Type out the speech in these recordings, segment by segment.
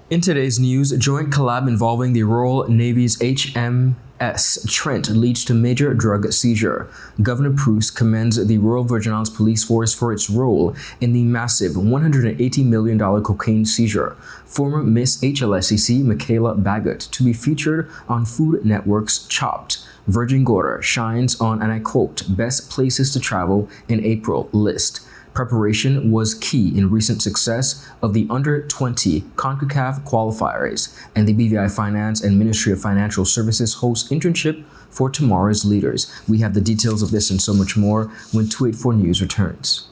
In today's news, a joint collab involving the Royal Navy's HMS TRENT leads to major drug seizure. Governor PRUCE commends the Royal Virgin Islands Police Force for its role in the massive $180 million cocaine seizure. Former Miss HLSCC MIKHALA BAGOT to be featured on Food Network's Chopped. Virgin GORDA shines on, and I quote, best places to travel in April list. Preparation was key in recent success of the Under-20 CONCACAF qualifiers, and the BVI Finance and Ministry of Financial Services hosts internship for tomorrow's leaders. We have the details of this and so much more when 284 News returns.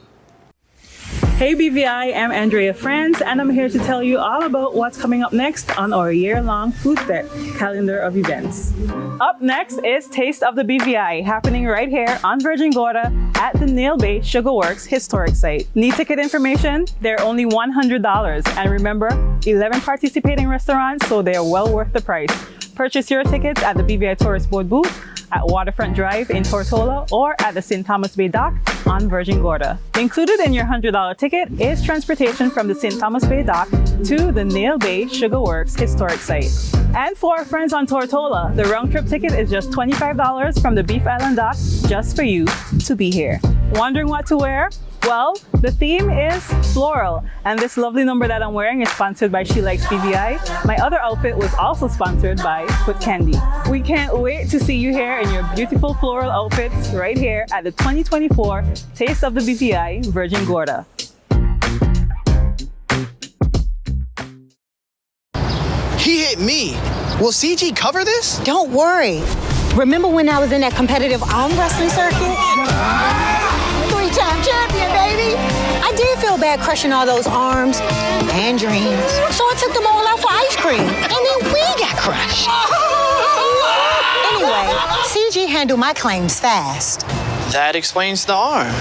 Hey BVI, I'm Andrea Franz, and I'm here to tell you all about what's coming up next on our year-long food fair calendar of events. Up next is Taste of the BVI, happening right here on Virgin GORDA at the Nail Bay Sugar Works historic site. Need ticket information? They're only $100. And remember, 11 participating restaurants, so they are well worth the price. Purchase your tickets at the BVI Tourist Board booth, at Waterfront Drive in Tortola, or at the St. Thomas Bay Dock on Virgin GORDA. Included in your $100 ticket is transportation from the St. Thomas Bay Dock to the Nail Bay Sugar Works historic site. And for our friends on Tortola, the round-trip ticket is just $25 from the Beef Island Dock, just for you to be here. Wondering what to wear? Well, the theme is floral, and this lovely number that I'm wearing is sponsored by She Likes BVI. My other outfit was also sponsored by Put Candy. We can't wait to see you here in your beautiful floral outfits right here at the 2024 Taste of the BVI Virgin GORDA. He hit me. Will CG cover this? Don't worry. Remember when I was in that competitive arm wrestling circuit? Three-time champion, baby. I did feel bad crushing all those arms and dreams. So I took them all out for ice cream. And then we got crushed. Anyway, CG handled my claims fast. That explains the arm.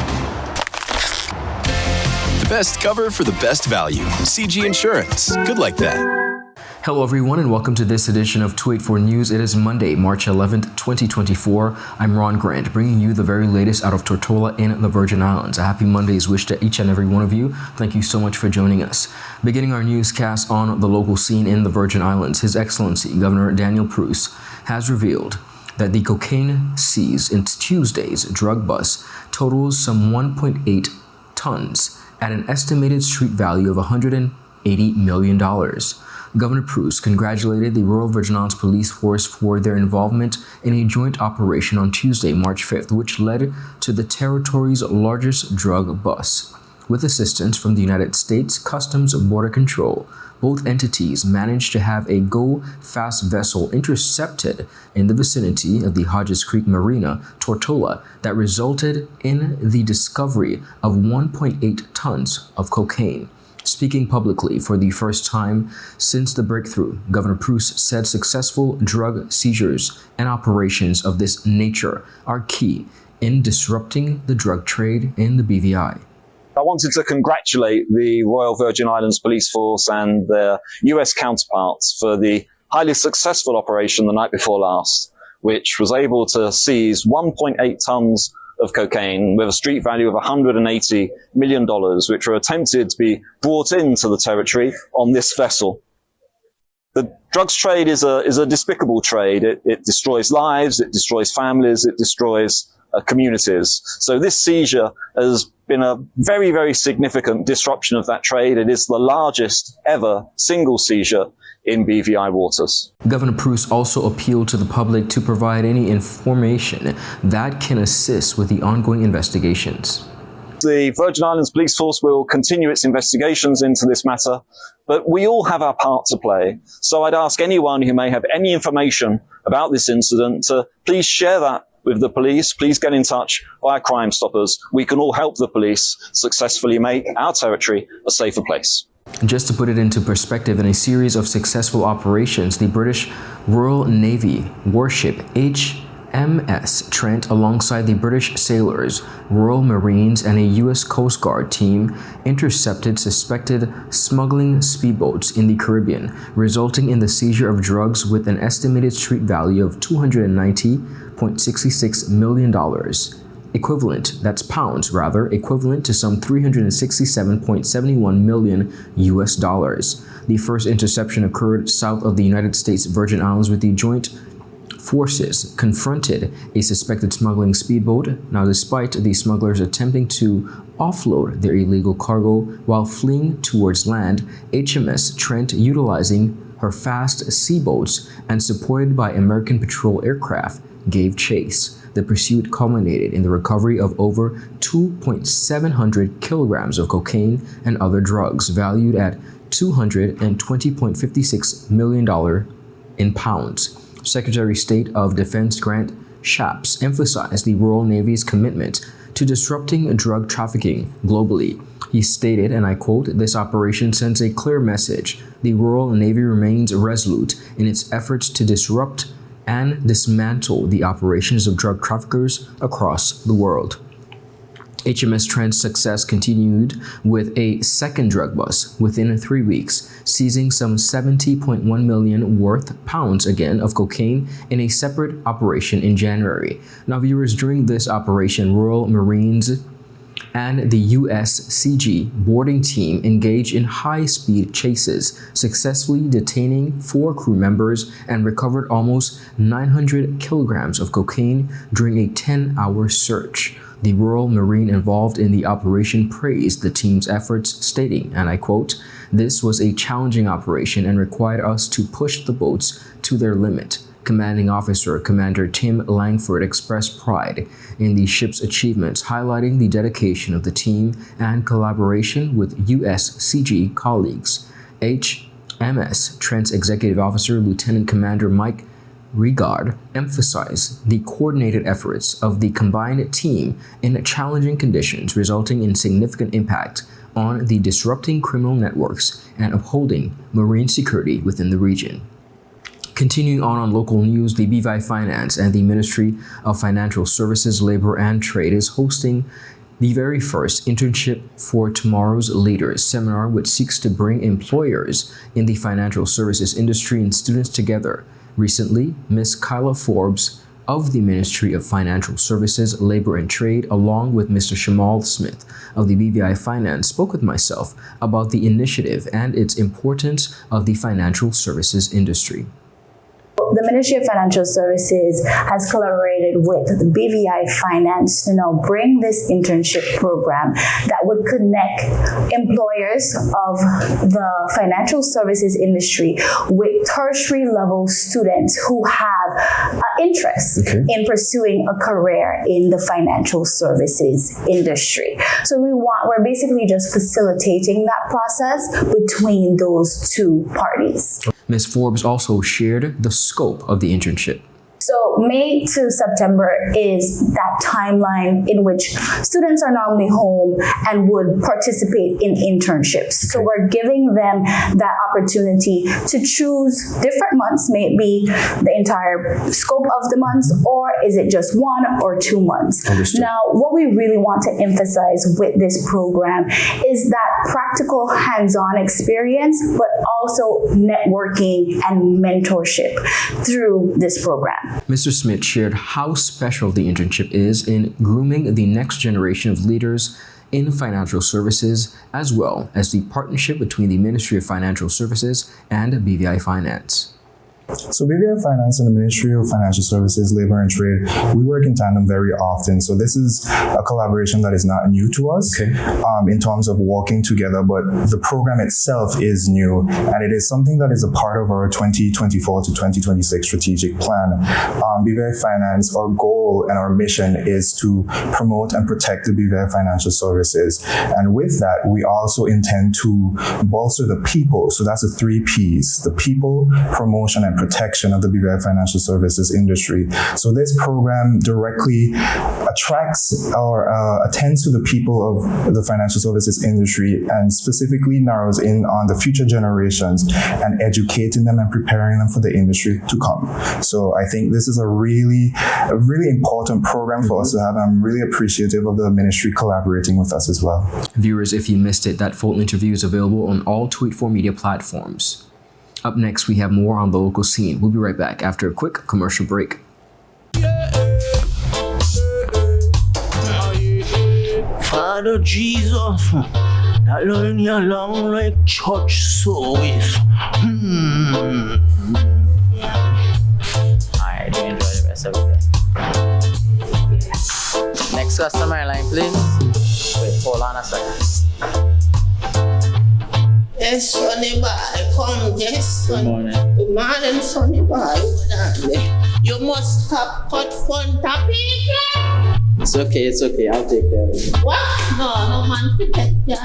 The best cover for the best value. CG Insurance. Good like that. Hello everyone and welcome to this edition of 284 News. It is Monday, March 11th, 2024. I'm Ron Grant, bringing you the very latest out of Tortola in the Virgin Islands. A happy Monday's wish to each and every one of you. Thank you so much for joining us. Beginning our newscast on the local scene in the Virgin Islands, His Excellency Governor Daniel PRUCE has revealed that the cocaine seized in Tuesday's drug bust totals some 1.8 tons at an estimated street value of $180 million. Governor PRUCE congratulated the Royal Virgin Islands Police Force for their involvement in a joint operation on Tuesday, March 5th, which led to the territory's largest drug bust. With assistance from the United States Customs Border Control, both entities managed to have a go-fast vessel intercepted in the vicinity of the Hodges Creek Marina, Tortola, that resulted in the discovery of 1.8 tons of cocaine. Speaking publicly for the first time since the breakthrough, Governor PRUCE said successful drug seizures and operations of this nature are key in disrupting the drug trade in the BVI. I wanted to congratulate the Royal Virgin Islands Police Force and their US counterparts for the highly successful operation the night before last, which was able to seize 1.8 tons of cocaine with a street value of $180 million, which were attempted to be brought into the territory on this vessel. The drugs trade is a despicable trade. It destroys lives, it destroys families, it destroys communities. So this seizure has been a very, very significant disruption of that trade. It is the largest ever single seizure in BVI waters. Governor PRUCE also appealed to the public to provide any information that can assist with the ongoing investigations. The Virgin Islands Police Force will continue its investigations into this matter, but we all have our part to play. So I'd ask anyone who may have any information about this incident to please share that with the police. Please get in touch via Crime Stoppers. We can all help the police successfully make our territory a safer place. Just to put it into perspective, in a series of successful operations, the British Royal Navy warship HMS TRENT, alongside the British sailors, Royal Marines, and a U.S. Coast Guard team, intercepted suspected smuggling speedboats in the Caribbean, resulting in the seizure of drugs with an estimated street value of $290.66 million. That's pounds rather, equivalent to some $367.71 million US dollars. The first interception occurred south of the United States Virgin Islands with the joint forces confronted a suspected smuggling speedboat. Now, despite the smugglers attempting to offload their illegal cargo while fleeing towards land, HMS Trent, utilizing her fast seaboats and supported by American patrol aircraft, gave chase. The pursuit culminated in the recovery of over 2,700 kilograms of cocaine and other drugs valued at $220.56 million in pounds. Secretary of State of Defense Grant Shapps emphasized the Royal Navy's commitment to disrupting drug trafficking globally. He stated, and I quote, "This operation sends a clear message. The Royal Navy remains resolute in its efforts to disrupt and dismantle the operations of drug traffickers across the world." HMS Trent's success continued with a second drug bust within 3 weeks, seizing some 70.1 million pounds again of cocaine in a separate operation in January. Now, viewers, during this operation, Royal Marines and the USCG boarding team engaged in high-speed chases, successfully detaining 4 crew members and recovered almost 900 kilograms of cocaine during a 10-hour search. The Royal Marine involved in the operation praised the team's efforts, stating, and I quote, "This was a challenging operation and required us to push the boats to their limit." Commanding Officer Commander Tim Langford expressed pride in the ship's achievements, highlighting the dedication of the team and collaboration with USCG colleagues. HMS Trent's Executive Officer Lieutenant Commander Mike Regard emphasized the coordinated efforts of the combined team in challenging conditions, resulting in significant impact on the disrupting criminal networks and upholding marine security within the region. Continuing on local news, the BVI Finance and the Ministry of Financial Services, Labor and Trade is hosting the very first Internship for Tomorrow's Leaders seminar, which seeks to bring employers in the financial services industry and students together. Recently, MIKHALA Forbes of the Ministry of Financial Services, Labor and Trade, along with Mr. Shamal Smith of the BVI Finance, spoke with myself about the initiative and its importance of the financial services industry. The Ministry of Financial Services has collaborated with the BVI Finance to now bring this internship program that would connect employers of the financial services industry with tertiary level students who have interest in pursuing a career in the financial services industry. So we're basically just facilitating that process between those two parties. Ms. Forbes also shared the scope of the internship. So May to September is that timeline in which students are normally home and would participate in internships. So we're giving them that opportunity to choose different months, maybe the entire scope of the months, or is it just 1 or 2 months? Understood. Now, what we really want to emphasize with this program is that practical hands-on experience, but also networking and mentorship through this program. Mr. Smith shared how special the internship is in grooming the next generation of leaders in financial services, as well as the partnership between the Ministry of Financial Services and BVI Finance. So BVI Finance and the Ministry of Financial Services, Labor and Trade, we work in tandem very often. So this is a collaboration that is not new to us in terms of working together, but the program itself is new, and it is something that is a part of our 2024 to 2026 strategic plan. BVI Finance, our goal and our mission is to promote and protect the BVI financial services. And with that, we also intend to bolster the people. So that's the 3 Ps, the people, promotion, and protection of the BVI financial services industry. So this program directly attracts or attends to the people of the financial services industry and specifically narrows in on the future generations and educating them and preparing them for the industry to come. So I think this is a really important program for us to have. I'm really appreciative of the ministry collaborating with us as well. Viewers, if you missed it, that full interview is available on all Tweet4 media platforms. Up next, we have more on the local scene. We'll be right back after a quick commercial break. Father Jesus, That line you long like church service. Alright, do enjoy the rest of it. Next customer line, please. Wait, hold on a second. Yes, Sonny boy, come, yes, Sonny. Good morning. Good morning, Sonny boy. Hold on there. You must have cut front of people. It's okay, I'll take care of it. What? No man, protect you.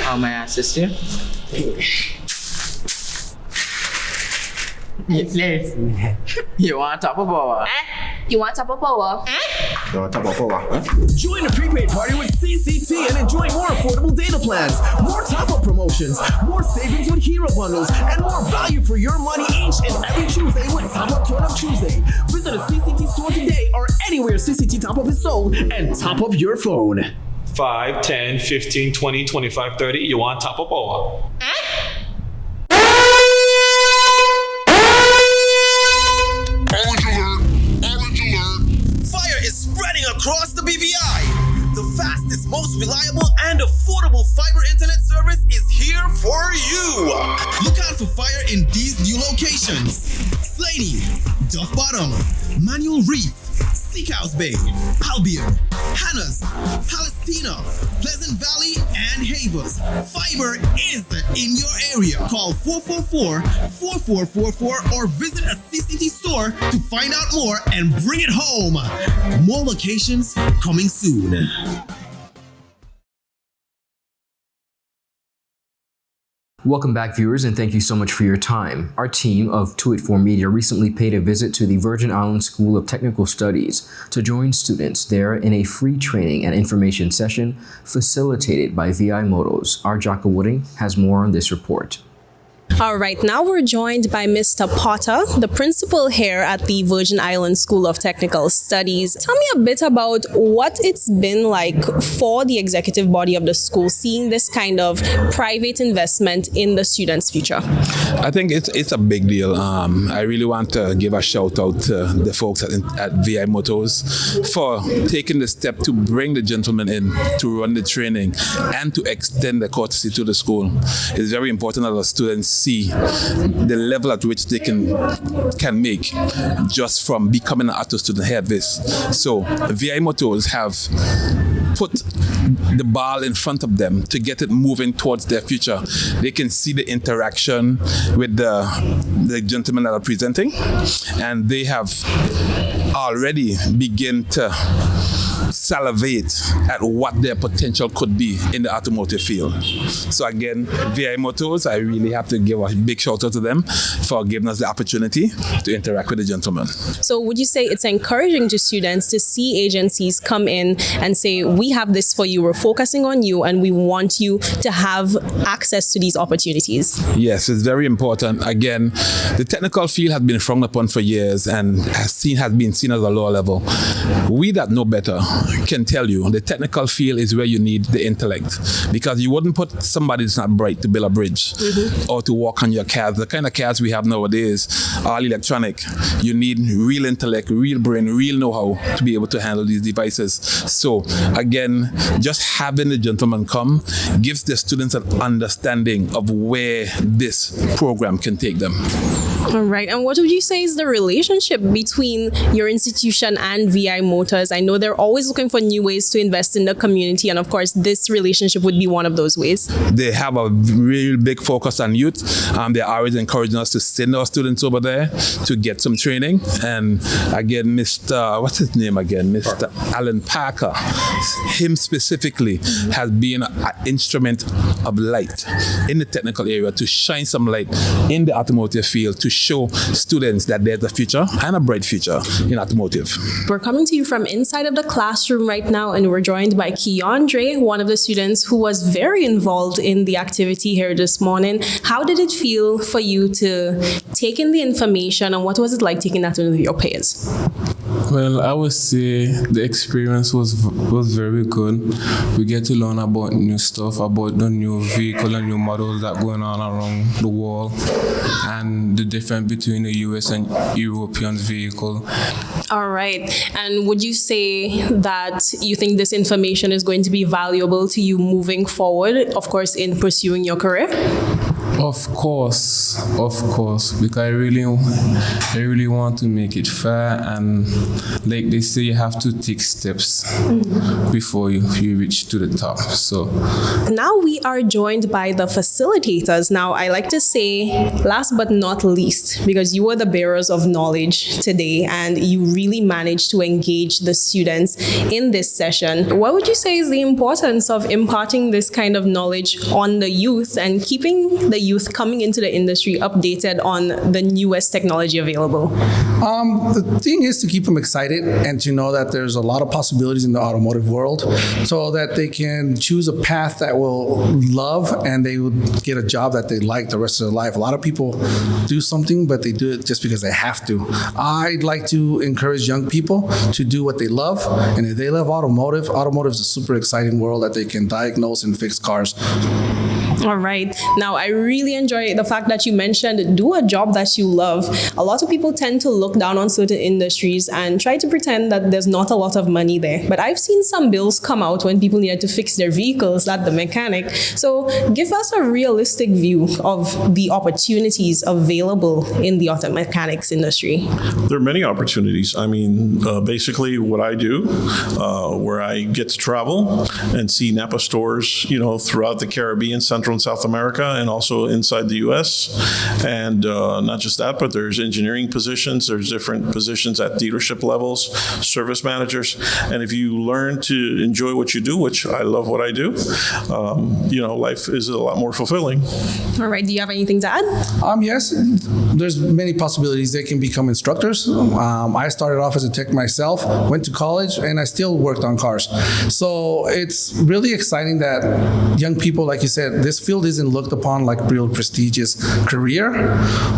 How may I assist you? You want top of power? You want top of power? Join the prepaid party with CCT and enjoy more affordable data plans, more top-up promotions, more savings with hero bundles, and more value for your money each and every Tuesday with Top Up Turn Up Tuesday. Visit a CCT store today or anywhere CCT Top Up is sold and top up your phone. 5, 10, 15, 20, 25, 30. You want top up or what? Orange alert! Fire is spreading across the BVI. The fastest, most reliable, and affordable fiber internet service is here for you. Look out for fire in these new locations: Slaney, Duff Bottom, Manual Reef, Seacows Bay, Albion, Hannah's, Palestina, Pleasant Valley, and Havers. Fiber is in your area. Call 444-4444 or visit a CCT store to find out more and bring it home. More locations coming soon. Welcome back, viewers, and thank you so much for your time. Our team of 284 Media recently paid a visit to the Virgin Islands School of Technical Studies to join students there in a free training and information session facilitated by VI Motors. Our Jaka Wooding has more on this report. All right, now we're joined by Mr. Potter, the principal here at the Virgin Islands School of Technical Studies. Tell me a bit about what it's been like for the executive body of the school, seeing this kind of private investment in the students' future. I think it's a big deal. I really want to give a shout out to the folks at VI Motors for taking the step to bring the gentleman in to run the training and to extend the courtesy to the school. It's very important that the students see the level at which they can make just from becoming an auto student here at this. So VI Motors have put the ball in front of them to get it moving towards their future. They can see the interaction with the gentlemen that are presenting, and they have already begun to salivate at what their potential could be in the automotive field. So again, VI Motors, I really have to give a big shout out to them for giving us the opportunity to interact with the gentleman. So would you say it's encouraging to students to see agencies come in and say, we have this for you, we're focusing on you, and we want you to have access to these opportunities? Yes, it's very important. Again, the technical field has been frowned upon for years and has been seen as a lower level. We that know better can tell you the technical field is where you need the intellect, because you wouldn't put somebody that's not bright to build a bridge or to walk on your cars. The kind of cars we have nowadays, all electronic. You need real intellect, real brain, real know-how to be able to handle these devices. So again, just having the gentleman come gives the students an understanding of where this program can take them. All right. And what would you say is the relationship between your institution and VI Motors? I know they're always looking for new ways to invest in the community, and of course, this relationship would be one of those ways. They have a real big focus on youth. They're always encouraging us to send our students over there to get some training. And again, Mr. What's his name again? Mr. Alan Parker, him specifically, has been an instrument of light in the technical area to shine some light in the automotive field, to show students that there's a future and a bright future in automotive. We're coming to you from inside of the classroom right now, and we're joined by Keandre, one of the students who was very involved in the activity here this morning. How did it feel for you to take in the information, and what was it like taking that with your peers? Well, I would say the experience was very good. We get to learn about new stuff, about the new vehicle and new models that going on around the world, and the difference between the US and European vehicle. All right. And would you say that you think this information is going to be valuable to you moving forward, of course, in pursuing your career? Of course, because I really want to make it fair, and like they say, you have to take steps before you reach to the top. So now we are joined by the facilitators. Now I like to say, last but not least, because you are the bearers of knowledge today, and you really managed to engage the students in this session. What would you say is the importance of imparting this kind of knowledge on the youth and keeping the youth coming into the industry updated on the newest technology available? The thing is to keep them excited and to know that there's a lot of possibilities in the automotive world, so that they can choose a path that will love and they would get a job that they like the rest of their life. A lot of people do something, but they do it just because they have to. I'd like to encourage young people to do what they love, and if they love automotive is a super exciting world that they can diagnose and fix cars. All right. Now, I really enjoy the fact that you mentioned do a job that you love. A lot of people tend to look down on certain industries and try to pretend that there's not a lot of money there. But I've seen some bills come out when people needed to fix their vehicles at the mechanic. So give us a realistic view of the opportunities available in the auto mechanics industry. There are many opportunities. I mean, basically what I do, where I get to travel and see Napa stores, throughout the Caribbean, Central and South America, and also inside the U.S. And not just that, but there's engineering positions. There's different positions at dealership levels, service managers. And if you learn to enjoy what you do, which I love what I do, life is a lot more fulfilling. All right. Do you have anything to add? Yes. There's many possibilities. They can become instructors. I started off as a tech myself, went to college, and I still worked on cars. So it's really exciting that young people, like you said, this field isn't looked upon like real prestigious career,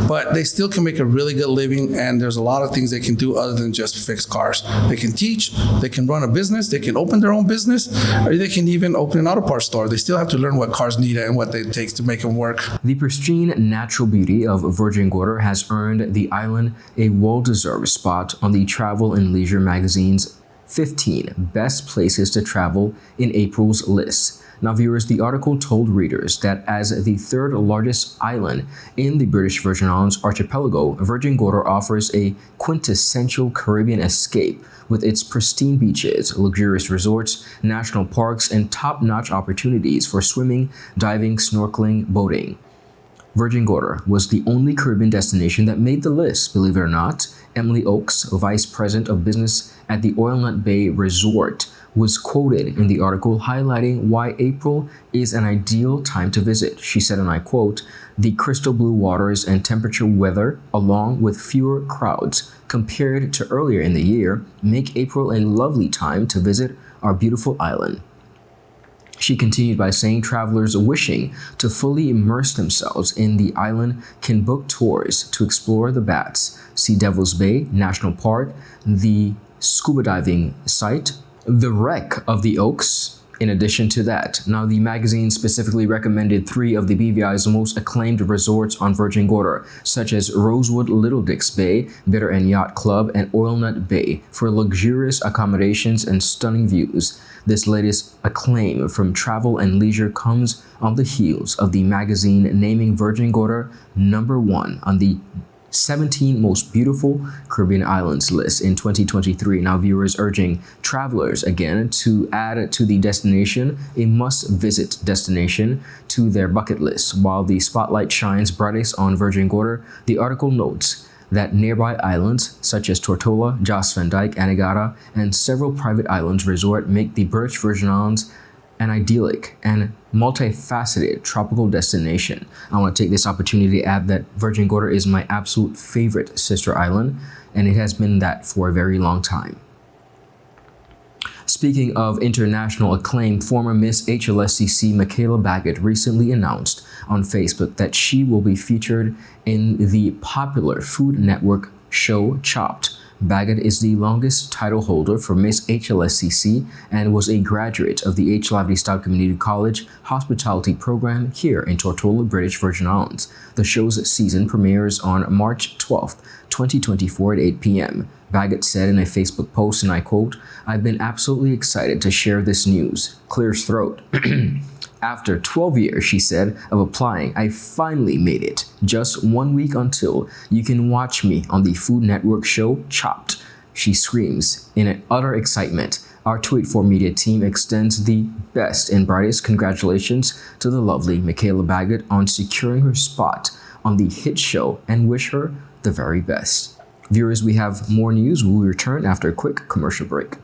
but they still can make a really good living, and there's a lot of things they can do other than just fix cars. They can teach, they can run a business, they can open their own business, or they can even open an auto parts store. They still have to learn what cars need and what it takes to make them work. The pristine natural beauty of Virgin Gorda has earned the island a well-deserved spot on the Travel and Leisure magazine's 15 Best Places to Travel in April's list. Now, viewers, the article told readers that as the third largest island in the British Virgin Islands archipelago, Virgin Gorda offers a quintessential Caribbean escape with its pristine beaches, luxurious resorts, national parks, and top-notch opportunities for swimming, diving, snorkeling, boating. Virgin Gorda was the only Caribbean destination that made the list, believe it or not. Emily Oakes, Vice President of Business at the Oilnut Bay Resort, was quoted in the article highlighting why April is an ideal time to visit. She said, and I quote, "The crystal blue waters and temperature weather, along with fewer crowds compared to earlier in the year, make April a lovely time to visit our beautiful island." She continued by saying travelers wishing to fully immerse themselves in the island can book tours to explore the Bats, see Devil's Bay National Park, the scuba diving site, the wreck of the Oaks, in addition to that. Now, the magazine specifically recommended 3 of the BVI's most acclaimed resorts on Virgin Gorda, such as Rosewood Little Dix Bay, Bitter End Yacht Club, and Oilnut Bay, for luxurious accommodations and stunning views. This latest acclaim from Travel and Leisure comes on the heels of the magazine naming Virgin Gorda #1 on the 17 most beautiful Caribbean islands list in 2023. Now, viewers urging travelers again to add to the destination a must-visit destination to their bucket list. While the spotlight shines brightest on Virgin Gorda, the article notes that nearby islands such as Tortola, Jost Van Dyke, Anegada, and several private islands resort make the British Virgin Islands an idyllic and multifaceted tropical destination. I want to take this opportunity to add that Virgin Gorda is my absolute favorite sister island, and it has been that for a very long time. Speaking of international acclaim, former Miss HLSCC MIKHALA BAGOT recently announced on Facebook that she will be featured in the popular Food Network show Chopped, BAGOT is the longest title holder for Miss HLSCC and was a graduate of the STOUTT Community College Hospitality Program here in Tortola, British Virgin Islands. The show's season premieres on March 12th, 2024 at 8 p.m. BAGOT said in a Facebook post, and I quote, "I've been absolutely excited to share this news." Clears throat. After 12 years, she said, of applying, I finally made it. Just 1 week until you can watch me on the Food Network show Chopped. She screams in an utter excitement. Our 284 Media team extends the best and brightest congratulations to the lovely MIKHALA BAGOT on securing her spot on the hit show and wish her the very best. Viewers, we have more news. We'll return after a quick commercial break.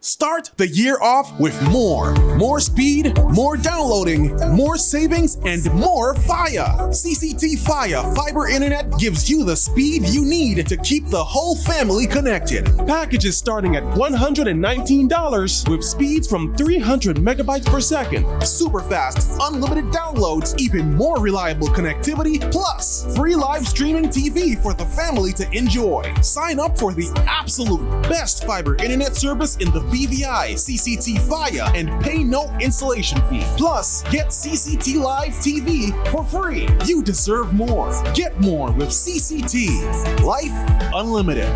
Start the year off with more. More speed, more downloading, more savings, and more fire. CCT Fire Fiber Internet gives you the speed you need to keep the whole family connected. Packages starting at $119 with speeds from 300 megabytes per second. Super fast, unlimited downloads, even more reliable connectivity, plus free live streaming TV for the family to enjoy. Sign up for the absolute best fiber internet service in the BVI CCT Fire and pay no installation fee. Plus, get CCT Live TV for free. You deserve more. Get more with CCT. Life Unlimited.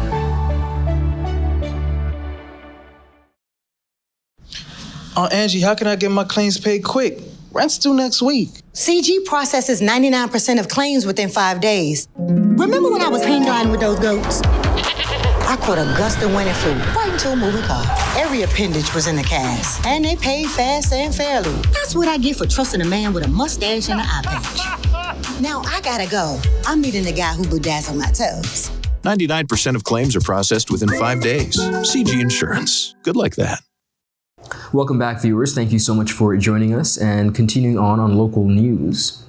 Angie, how can I get my claims paid quick? Rent's due next week. CG processes 99% of claims within 5 days. Remember when I was hang gliding with those goats? I caught a gust of winter flu right into a moving car. Every appendage was in the cast, and they paid fast and fairly. That's what I get for trusting a man with a mustache and an eye patch. Now I gotta go. I'm meeting the guy who bedazzled my toes. 99% of claims are processed within 5 days. CG Insurance. Good like that. Welcome back, viewers. Thank you so much for joining us. And continuing on local news.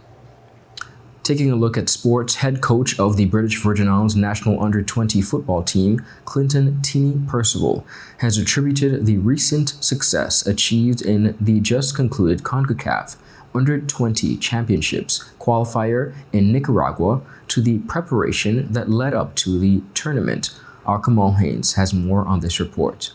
Taking a look at sports, head coach of the British Virgin Islands national under-20 football team, Clinton Teeny Percival, has attributed the recent success achieved in the just concluded CONCACAF under-20 championships qualifier in Nicaragua to the preparation that led up to the tournament. Our Kamal Haynes has more on this report.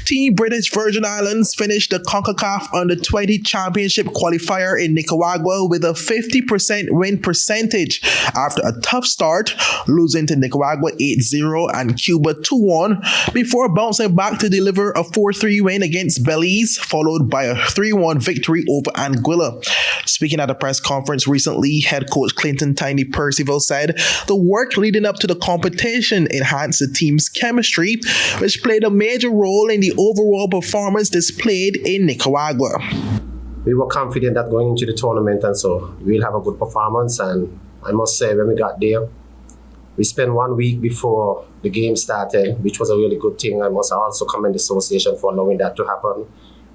Team British Virgin Islands finished the CONCACAF Under-20 Championship qualifier in Nicaragua with a 50% win percentage after a tough start, losing to Nicaragua 8-0 and Cuba 2-1, before bouncing back to deliver a 4-3 win against Belize, followed by a 3-1 victory over Anguilla. Speaking at a press conference recently, head coach Clinton Tiny Percival said the work leading up to the competition enhanced the team's chemistry, which played a major role in the overall performance displayed in Nicaragua. We were confident that going into the tournament, and so we'll have a good performance. And I must say, when we got there, we spent 1 week before the game started, which was a really good thing. I must also commend the association for allowing that to happen.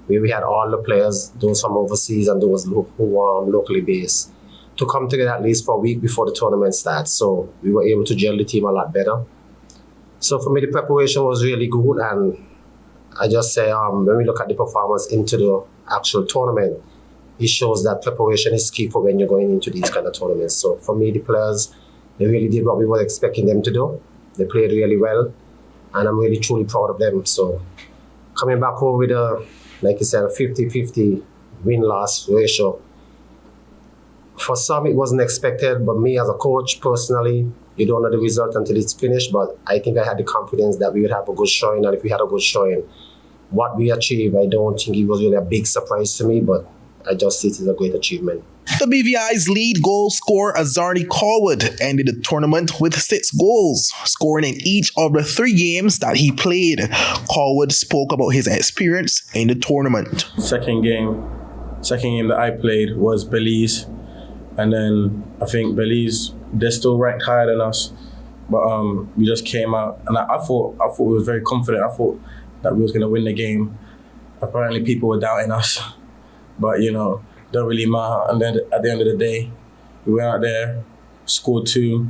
We had all the players, those from overseas and those who were locally based, to come together at least for a week before the tournament starts. So we were able to gel the team a lot better. So for me, the preparation was really good, and I just say when we look at the performance into the actual tournament, it shows that preparation is key for when you're going into these kind of tournaments. So for me, the players, they really did what we were expecting them to do. They played really well, and I'm really truly proud of them. So coming back home with a, like you said, a 50-50 win-loss ratio, for some it wasn't expected, but me as a coach personally, you don't know the result until it's finished, but I think I had the confidence that we would have a good showing, and if we had a good showing, what we achieved, I don't think it was really a big surprise to me, but I just see it as a great achievement. The BVI's lead goal scorer, Azarni Corwood, ended the tournament with 6 goals, scoring in each of the 3 games that he played. Corwood spoke about his experience in the tournament. Second game that I played was Belize, and then I think Belize, they're still ranked higher than us, but we just came out, and I thought we were very confident. I thought that we was going to win the game. Apparently people were doubting us, but don't really matter. And then at the end of the day, we went out there, scored 2.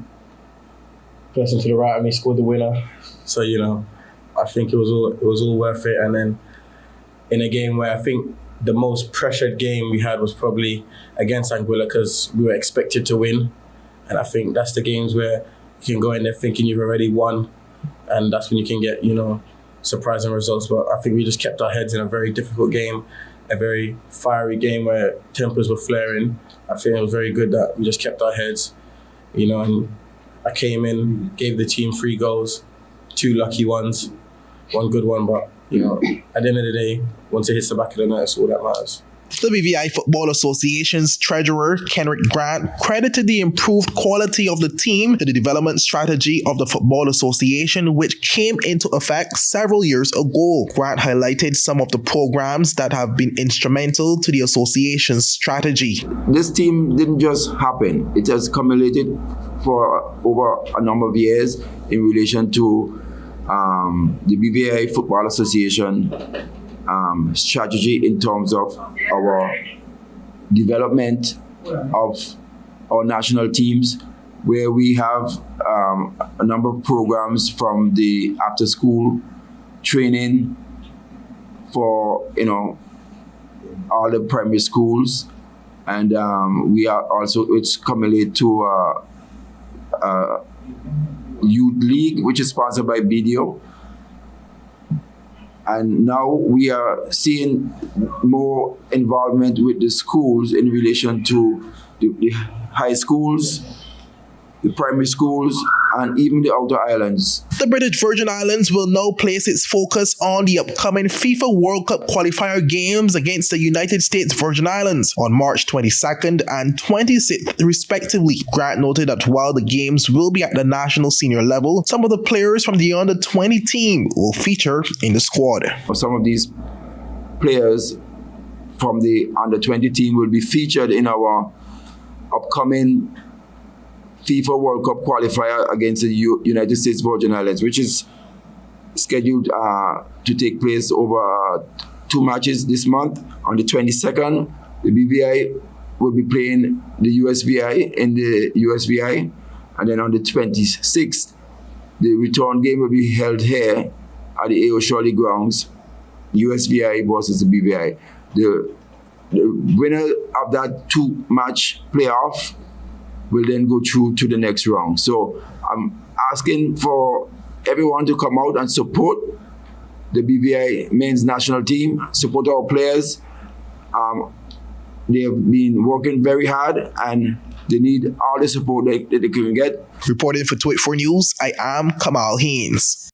Person to the right of me scored the winner. So I think it was all worth it. And then in a game where I think the most pressured game we had was probably against Anguilla, because we were expected to win. And I think that's the games where you can go in there thinking you've already won, and that's when you can get, you know, surprising results. But I think we just kept our heads in a very difficult game, a very fiery game where tempers were flaring. I think it was very good that we just kept our heads, you know, and I came in, gave the team 3 goals, 2 lucky ones, 1 good one, but, you know, at the end of the day, once it hits the back of the net, that's all that matters. The BVI Football Association's treasurer, Kenrick Grant, credited the improved quality of the team to the development strategy of the Football Association, which came into effect several years ago. Grant highlighted some of the programs that have been instrumental to the association's strategy. This team didn't just happen. It has accumulated for over a number of years in relation to the BVI Football Association strategy in terms of our development of our national teams, where we have a number of programs from the after-school training for, you know, all the primary schools, and we are also, it's cumulated to a youth league, which is sponsored by BDO. And now we are seeing more involvement with the schools in relation to the high schools, the primary schools, and even the outer islands. The British Virgin Islands will now place its focus on the upcoming FIFA World Cup qualifier games against the United States Virgin Islands on March 22nd and 26th, respectively. Grant noted that while the games will be at the national senior level, some of the players from the under-20 team will feature in the squad. Some of these players from the under-20 team will be featured in our upcoming FIFA World Cup qualifier against the United States Virgin Islands, which is scheduled to take place over 2 matches this month. On the 22nd, the BVI will be playing the USVI in the USVI, and then on the 26th, the return game will be held here at the A.O. Shirley grounds, USVI versus the BVI. The winner of that 2-match playoff will then go through to the next round. So I'm asking for everyone to come out and support the BVI men's national team, support our players. They have been working very hard and they need all the support that they can get. Reporting for 284 News, I am Kamal Haynes.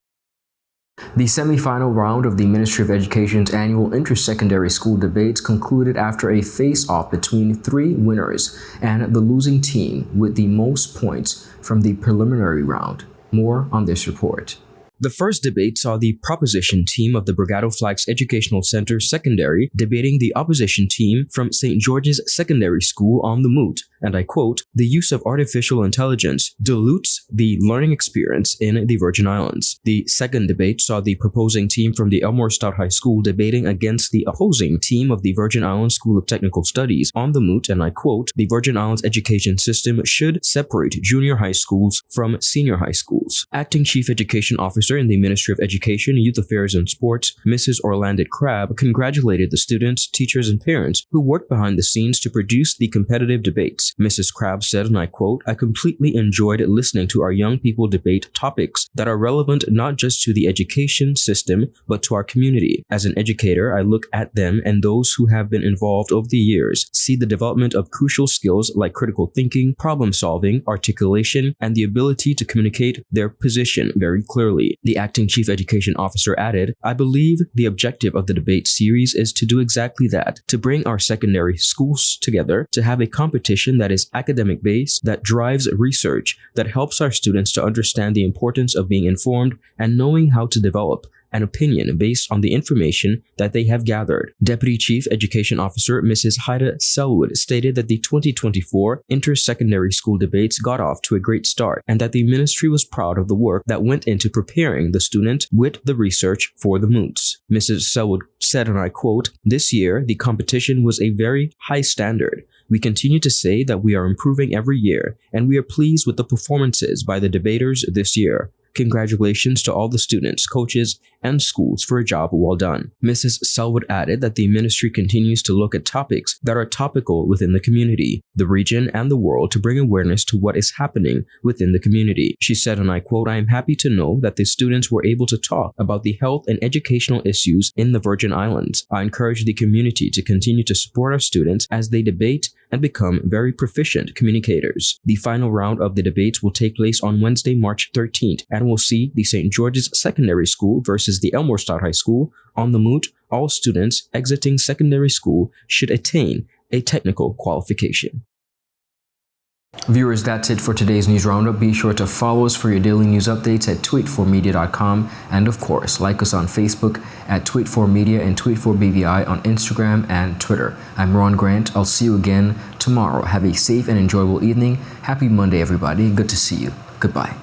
The semi-final round of the Ministry of Education's annual inter-secondary school debates concluded after a face-off between 3 winners and the losing team with the most points from the preliminary round. More on this report. The first debate saw the proposition team of the Brigado Flags Educational Center Secondary debating the opposition team from St. George's Secondary School on the moot, and I quote, "The use of artificial intelligence dilutes the learning experience in the Virgin Islands." The second debate saw the proposing team from the ELMORE Stout High School debating against the opposing team of the Virgin Islands School of Technical Studies on the moot, and I quote, "The Virgin Islands education system should separate junior high schools from senior high schools." Acting Chief Education Officer in the Ministry of Education, Youth Affairs and Sports, Mrs. Orlando Crabb, congratulated the students, teachers, and parents who worked behind the scenes to produce the competitive debates. Mrs. Crabb said, and I quote, "I completely enjoyed listening to our young people debate topics that are relevant not just to the education system, but to our community. As an educator, I look at them and those who have been involved over the years, see the development of crucial skills like critical thinking, problem solving, articulation, and the ability to communicate their position very clearly." The acting chief education officer added, "I believe the objective of the debate series is to do exactly that, to bring our secondary schools together, to have a competition that is academic based, that drives research, that helps our students to understand the importance of being informed and knowing how to develop an opinion based on the information that they have gathered." Deputy Chief Education Officer Mrs. Haida Selwood stated that the 2024 inter-secondary school debates got off to a great start and that the ministry was proud of the work that went into preparing the student with the research for the moots. Mrs. Selwood said, and I quote, "This year, the competition was a very high standard. We continue to say that we are improving every year, and we are pleased with the performances by the debaters this year. Congratulations to all the students, coaches, and schools for a job well done. Mrs. Selwood added that the ministry continues to look at topics that are topical within the community, the region, and the world to bring awareness to what is happening within the community. She said, and I quote, "I am happy to know that the students were able to talk about the health and educational issues in the Virgin Islands. I encourage the community to continue to support our students as they debate and become very proficient communicators." The final round of the debates will take place on Wednesday, March 13th, and will see the St. George's Secondary School versus the ELMORE STOUTT High School. On the moot, all students exiting secondary school should attain a technical qualification. Viewers, that's it for today's news roundup. Be sure to follow us for your daily news updates at tweet4media.com, and of course, like us on Facebook at tweet4media and tweet4bvi on Instagram and Twitter. I'm Ron Grant. I'll see you again tomorrow. Have a safe and enjoyable evening. Happy Monday, everybody. Good to see you. Goodbye.